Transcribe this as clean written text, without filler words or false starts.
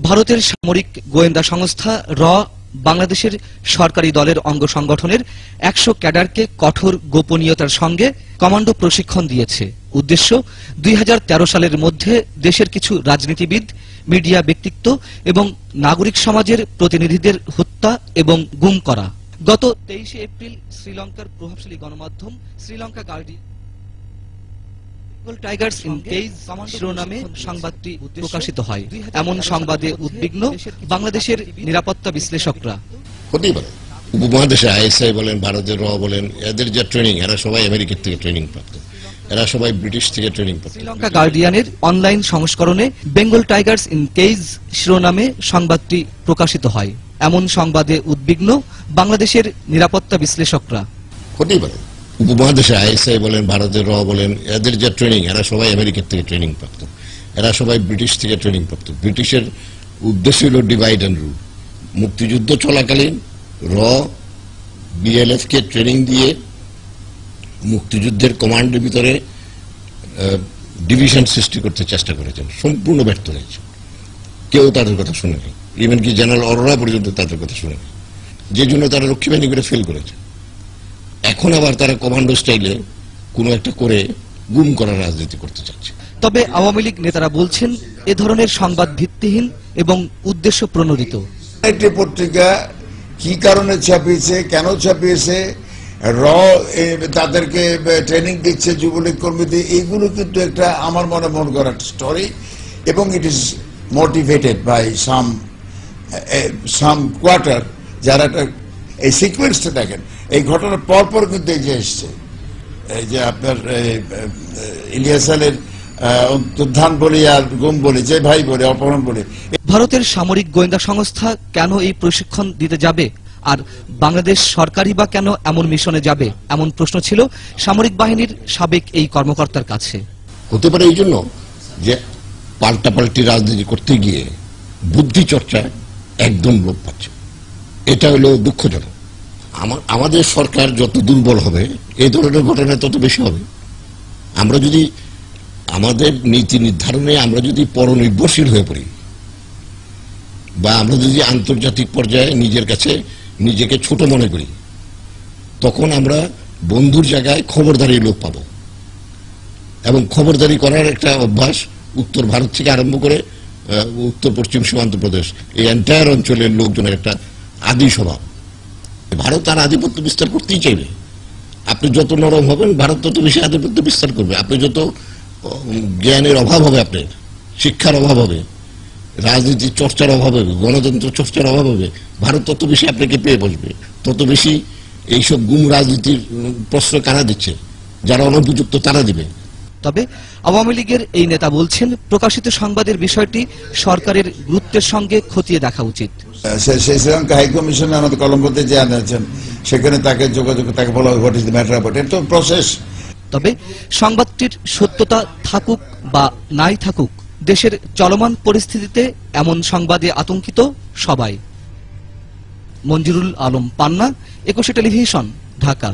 ভারতের সামরিক গোয়েন্দা সংস্থা র বাংলাদেশের সরকারি দলের অঙ্গ সংগঠনের ১০০ ক্যাডারকে কঠোর গোপনীয়তার সঙ্গে কমান্ডো প্রশিক্ষণ দিয়েছে। উদ্দেশ্য ২০১৩ সালের মধ্যে দেশের কিছু রাজনীতিবিদ, মিডিয়া ব্যক্তিত্ব এবং নাগরিক সমাজের প্রতিনিধিদের হত্যা এবং গুম করা। গত ২৩ এপ্রিল শ্রীলঙ্কার প্রভাবশালী গণমাধ্যম Sri Lanka guardian Bengal Tigers in cage শিরোনামে সংবাদটি প্রকাশিত হয়। এমন সংবাদে উদ্বিগ্ন বাংলাদেশের নিরাপত্তা বিশ্লেষকরা। হতেই পারে উপমহাদেশে আইএসআই বলেন, ভারতের র বলেন, এদের যে ট্রেনিং, এরা সবাই আমেরিকার থেকে ট্রেনিং প্রাপ্ত, এরা সবাই ব্রিটিশ থেকে ট্রেনিং প্রাপ্ত। শ্রীলঙ্কা গার্ডিয়ানের অনলাইন সংস্করণে বেঙ্গল টাইগার্স ইন কেজ শিরোনামে সংবাদটি প্রকাশিত হয়। এমন সংবাদে উদ্বিগ্ন বাংলাদেশের নিরাপত্তা বিশ্লেষকরা। হতেই পারে উপমহাদেশে আইএসআই বলেন, ভারতের র বলেন, এদের যে ট্রেনিং, এরা সবাই আমেরিকার থেকে ট্রেনিং প্রাপ্ত, এরা সবাই ব্রিটিশ থেকে ট্রেনিং প্রাপ্ত। ব্রিটিশের উদ্দেশ্য হল ডিভাইড অ্যান্ড রুল। মুক্তিযুদ্ধ চলাকালীন র বিএলএফ কে ট্রেনিং দিয়ে মুক্তিযুদ্ধের কমান্ডের ভিতরে ডিভিশন সৃষ্টি করতে চেষ্টা করেছেন, সম্পূর্ণ ব্যর্থ হয়েছে। কেউ তাদের কথা শুনেনি, ইভেন কি জেনারেল অরোরা পর্যন্ত তাদের কথা শুনেনি, যে জন্য তারা রক্ষী বাহিনী করে ফেল করেছে। এখন আবার তারা কমান্ডো স্টাইলে কোনো একটা করে গুম করার রাজনীতি করতে চাচ্ছে। তবে আওয়ামী লীগ নেতারা বলছেন এ ধরনের সংবাদ ভিত্তিহীন এবং উদ্দেশ্য প্রণোদিত। একটি পত্রিকা কি কারণে ছাপিয়েছে, কেন ছাপিয়েছে, র তাদেরকে ট্রেনিং দিচ্ছে যুবলীগ কর্মীদের, এইগুলো কিন্তু একটা আমার মন করা স্টোরি, এবং it is motivated by some quarter, যারা এই সিকোয়েন্সটা দেখেন। এই ঘটনার পরপর কিন্তু এই যে এসছে, এই যে আপনার ইলিয়াস আলীর উত্থান বলি আর গুম বলি, যে ভাই বলে, অপহরণ বলি। ভারতের সামরিক গোয়েন্দা সংস্থা কেন এই প্রশিক্ষণ দিতে যাবে, আর বাংলাদেশ সরকারই বা কেন এমন মিশনে যাবে, এমন প্রশ্ন ছিল সামরিক বাহিনীর সাবেক এই কর্মকর্তার কাছে। হতে পারে এই জন্য যে পাল্টাপাল্টি রাজনীতি করতে গিয়ে বুদ্ধি চর্চা একদম লোপ পাচ্ছে। এটা হলো দুঃখজনক। আমাদের সরকার যত দুর্বল হবে, এই ধরনের ঘটনা তত বেশি হবে। আমরা যদি আমাদের নীতি নির্ধারণে আমরা যদি পরনির্ভরশীল হয়ে পড়ি, বা আমরা যদি আন্তর্জাতিক পর্যায়ে নিজের কাছে নিজেকে ছোট মনে করি, তখন আমরা বন্ধুর জায়গায় খবরদারি লোক পাব। এবং খবরদারি করার একটা অভ্যাস উত্তর ভারত থেকে আরম্ভ করে উত্তর পশ্চিম সীমান্ত প্রদেশ, এই এন্টায়ার অঞ্চলের লোকজনের একটা আদি স্বভাব। ভারত তার আধিপত্য বিস্তার করতেই চাইবে। আপনি যত নরম হবেন, ভারত তত বেশি আধিপত্য বিস্তার করবে। আপনি যত জ্ঞানের অভাব হবে, আপনার শিক্ষার অভাব হবে, রাজনীতির চর্চার অভাব হবে, গণতন্ত্র চর্চার অভাব হবে, ভারত তত বেশি আপনাকে পেয়ে বসবে। তত বেশি এইসব গুম রাজনীতির প্রশ্ন কারা দিচ্ছে, যারা অনুপযুক্ত তারা দিবে। তবে আওয়ামী লীগের এই নেতা বলছেন প্রকাশিত সংবাদের বিষয়টি সরকারের গুরুত্বের সঙ্গে খতিয়ে দেখা উচিত। শ্রীলঙ্কা হাইকমিশনে আমাদের কলম্বোতে যে আনেছেন, সেখানে তাকে যোগাযোগ, তাকে বলা what is the matter about it, তো প্রসেস। তবে সংবাদটির সত্যতা থাকুক বা নাই থাকুক, দেশের চলমান পরিস্থিতিতে এমন সংবাদে আতঙ্কিত সবাই। মঞ্জুরুল আলম পান্না, ২১ টেলিভিশন, ঢাকা।